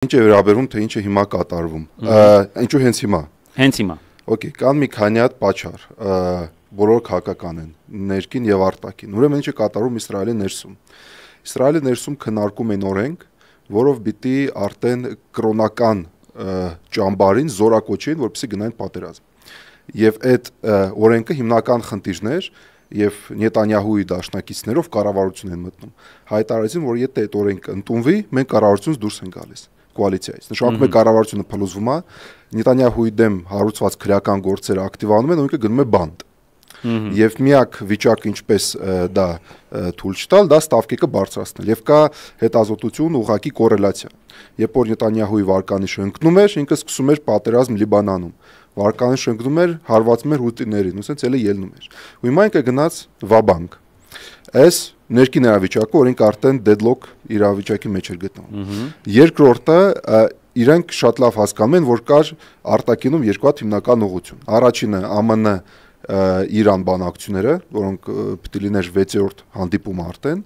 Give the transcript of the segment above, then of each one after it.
Ինչ է վերաբերում, թե ինչ է հիմա կատարվում։ Ինչու հենց հիմա։ Հենց հիմա։ Okay, կան մի քանի հատ պատճառ, բոլորը քաղաքական են, ներքին եւ արտաքին։ Ուրեմն ինչ է կատարվում Իսրայելի ներսում։ Իսրայելի ներսում քննարկում են օրենք, որով պիտի արդեն կրոնական ճամբարին զորակոչեն, որպեսզի գնային պատերազմ։ Եվ այդ օրենքը հիմնական խնդիրներ եւ Նետանյահուի դաշնակիցներով կառավարություն են մտնում։ Հայտարարեցին, որ եթե այդ օրենքը ընդունվի, մենք կառավարությունից դուրս ենք գալիս կոալիցիայից։ Նշանակում է կառավարությունը փլուզվում է, Նետանյահուի դեմ հարուցված քրեական գործերը ակտիվանում են, օրենքը գնում է բանդ։ Եվ միակ վիճակը ինչպես դա թույլ չտալ, դա ստավկեքը բարձրացնել։ Եվ կա հետազոտություն, ուղղակի կոռելացիա։ Երբ որ Նետանյահուի վարկանիշը ընկնում էր, ինքը սկսում էր պատերազմ Լիբանանում։ Վարկանիշը ընկնում էր, հարվածում էր հութիներին, ու սենց էլի ելնում էր։ Ու հիմա ինքը գնաց վաբանկ։ Այս ներքին իրավիճակը, որ ինքը արդեն deadlock իրավիճակի մեջ էր գտնվում։ Երկրորդը իրենք շատ լավ հասկանում են, որ կար արտաքինում երկու հատ հիմնական ուղղություն։ Առաջինը ԱՄՆ Իրան բանակցությունները, որոնք պիտի լիներ 6-րդ հանդիպումը արդեն,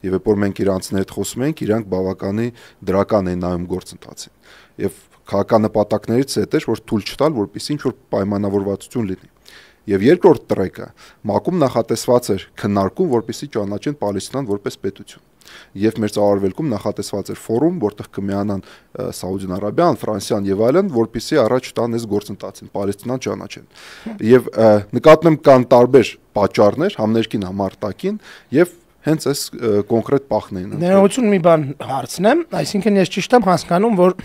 եւ երբ որ մենք իրանցիների հետ խոսում ենք, իրանք բավականի դրական են նայում գործընթացին։ Եվ քաղաքական նպատակներից հետո որ թույլ չտալ, որպեսզի ինչ որ պայմանավորվածություն լինի։ Եվ երկրորդ տրեկը ՄԱԿ-ում նախատեսված էր քննարկում, որպեսզի ճանաչեն Պալեստինան որպես պետություն։ Եվ մեր ծառայությունում նախատեսված էր ֆորում, որտեղ կմիանան Սաուդյան Արաբիան, Ֆրանսիան եւ այլն, որպեսզի առաջ տան այս գործընթացին, Պալեստինան ճանաչեն։ Եվ նկատում կան տարբեր պատճառներ, համներկին, համարտակին եւ հենց այս կոնկրետ պահն են։ Ներողություն մի բան հարցնեմ, այսինքն ես ճիշտ եմ հասկանում, որ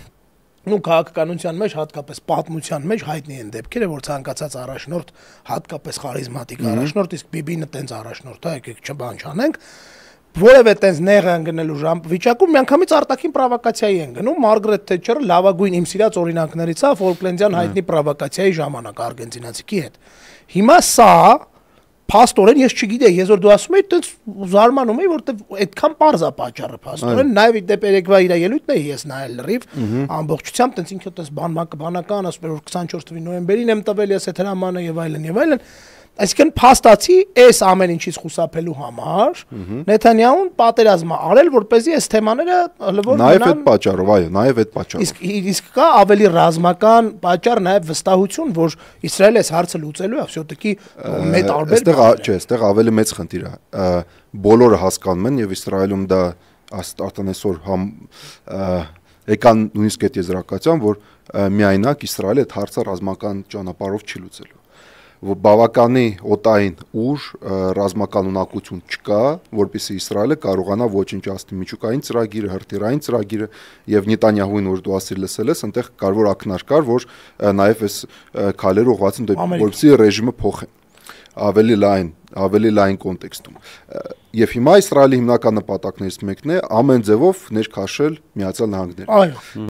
քաղաքականության մեջ, հատկապես պատմության մեջ հայտնի են դեպքերը, որ ցանկացած առաջնորդ, հատկապես խարիզմատիկ առաջնորդ, իսկ Բիբին տենց առաջնորդ է, եկեք չբան չանենք, որևէ տենց նեղ անգնելու վիճակում միանգամից արտաքին պրովոկացիայի են գնում։ Մարգարետ Թետչերը լավագույն իմ սիրած օրինակներից է Ֆոլկլենդյան հայտնի պրովոկացիայի ժամանակ արգենտինացիքի հետ։ Հիմա սա փաստորեն ես չգիտեի, ես որ դու ասում ես, այդպես զարմանում եի, որտեվ այդքան པարզ է պատճառը փաստորեն, նաեւ դեպ երեկվա իր ելույթն էի ես նայել լրիվ, ամբողջությամբ տենց ինքը տես բանական, ասում էր որ 24 թվականի նոյեմբերին եմ տվել ես այդ հրամանը եւ այլն։ Այսինքն փաստացի այս ամեն ինչից խուսափելու համար Նեթանյահուն պատերազմը արել, որպեսզի այս թեմաները հլվոր նաեւ այդ պատճառով, այո, նաեւ այդ պատճառով։ Իսկ կա ավելի ռազմական պատճառ, նաեւ վստահություն, որ Իսրայելը այս հարցը լուծելու է, всё-таки մեծ տարբեր։ Այստեղ ավելի մեծ խնդիր է։ Բոլորը հասկանում են եւ Իսրայելում դա արդեն այսօր եկան նույնիսկ այդ եզրակացության, որ միայնակ Իսրայելը այդ հարցը ռազմական ճանապարհով չի լուծելու։ Բավականի օտային ուժ ռազմական ունակություն չկա, որպեսզի Իսրայելը կարողանա ոչնչացնել միջուկային ծրագիրը, հրթիռային ծրագիրը եւ Նետանյահուին, որ դու ասիր լսել ես, այնտեղ կարևոր ակնարկ կար, որ նաեւ այս քայլերը ուղղված են որպեսզի ռեժիմը փոխեն ավելի լայն կոնտեքստում։ Եվ հիմա Իսրայելի հիմնական նպատակներից մեկն է ամեն ձևով ներքաշել Միացյալ Նահանգներին։